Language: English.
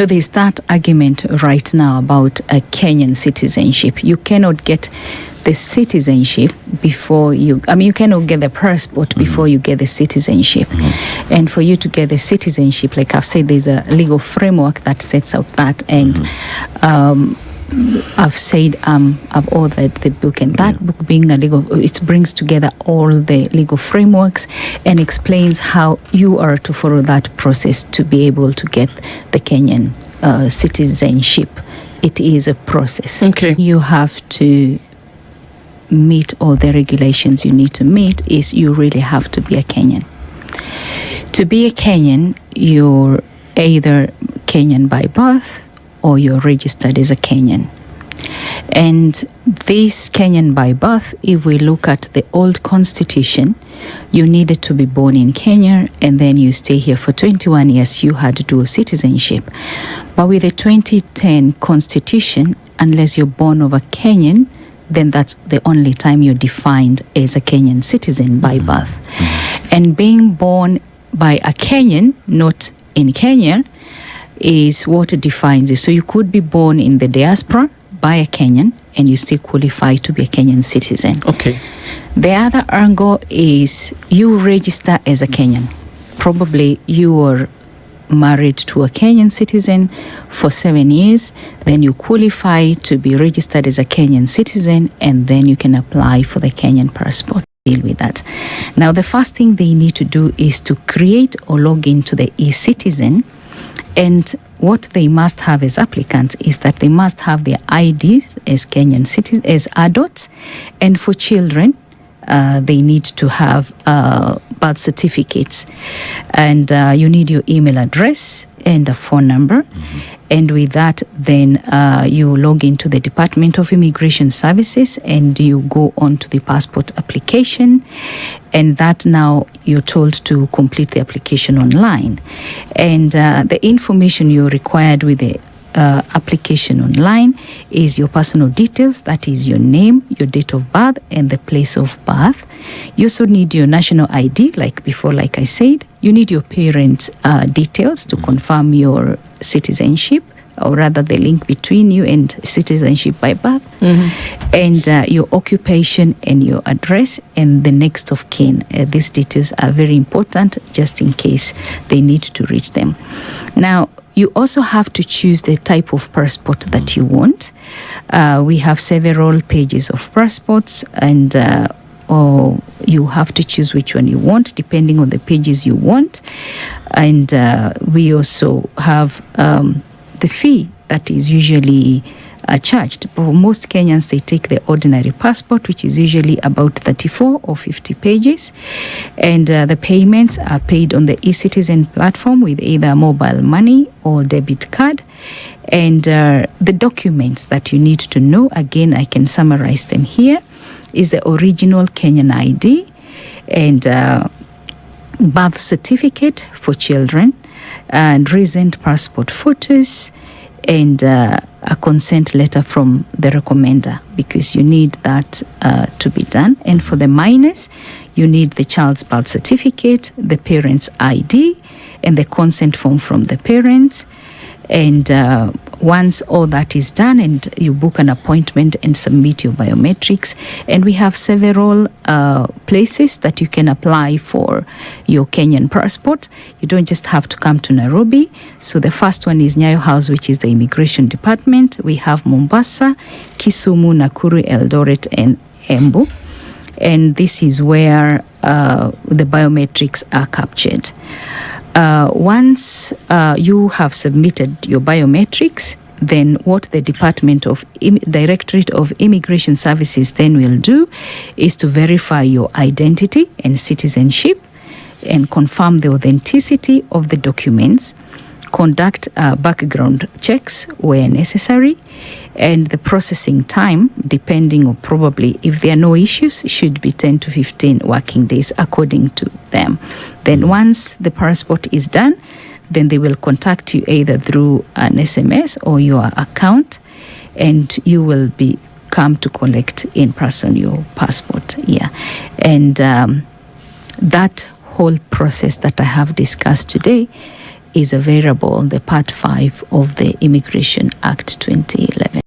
there's that argument right now about a Kenyan citizenship. You cannot get the citizenship before you cannot get the passport before you get the citizenship. And for you to get the citizenship, like I've said, there's a legal framework that sets out that. And I've said I've authored the book, and that book being it brings together all the legal frameworks and explains how you are to follow that process to be able to get the Kenyan citizenship. It is a process. Okay. You have to meet all the regulations you need to meet. Is you really have to be a Kenyan. To be a Kenyan, you're either Kenyan by birth or you're registered as a Kenyan. And this Kenyan by birth, if we look at the old constitution, you needed to be born in Kenya and then you stay here for 21 years, you had dual citizenship. But with the 2010 constitution, unless you're born of a Kenyan, then that's the only time you're defined as a Kenyan citizen by birth. And being born by a Kenyan, not in Kenya, is what defines you. So you could be born in the diaspora by a Kenyan and you still qualify to be a Kenyan citizen. Okay. The other angle is you register as a Kenyan. Probably you are married to a Kenyan citizen for 7 years, then you qualify to be registered as a Kenyan citizen, and then you can apply for the Kenyan passport. Deal with that. Now, the first thing they need to do is to create or log into the e-citizen. And what they must have as applicants is that they must have their IDs as Kenyan citizens, as adults. And for children, they need to have birth certificates. And you need your email address and a phone number. And with that, then you log into the Department of Immigration Services and you go on to the passport application. And that now you're told to complete the application online. And the information you're required with the application online is your personal details, that is your name, your date of birth, and the place of birth. You also need your national ID, like before, like I said. You need your parents' details to confirm your citizenship, or rather the link between you and citizenship by birth, and your occupation and your address and the next of kin. These details are very important just in case they need to reach them. Now, you also have to choose the type of passport that you want. We have several pages of passports, and or you have to choose which one you want depending on the pages you want. And we also have the fee that is usually charged. For most Kenyans, they take the ordinary passport, which is usually about 34 or 50 pages. And the payments are paid on the eCitizen platform with either mobile money or debit card. And the documents that you need to know, again, I can summarize them here, is the original Kenyan ID and birth certificate for children, and recent passport photos, and a consent letter from the recommender, because you need that to be done. And for the minors, you need the child's birth certificate, the parent's ID, and the consent form from the parents. And once all that is done, and you book an appointment and submit your biometrics, and we have several places that you can apply for your Kenyan passport. You don't just have to come to Nairobi. So the first one is Nyayo House, which is the immigration department. We have Mombasa, Kisumu, Nakuru, Eldoret, and Embu. And this is where the biometrics are captured. Once you have submitted your biometrics, then what the Directorate of Immigration Services then will do is to verify your identity and citizenship and confirm the authenticity of the documents, conduct background checks where necessary, and the processing time, depending on probably if there are no issues, should be 10 to 15 working days according to them. Then once the passport is done, then they will contact you either through an SMS or your account, and you will be come to collect in person your passport. Yeah, and that whole process that I have discussed today is available, the Part 5 of the Immigration Act 2011.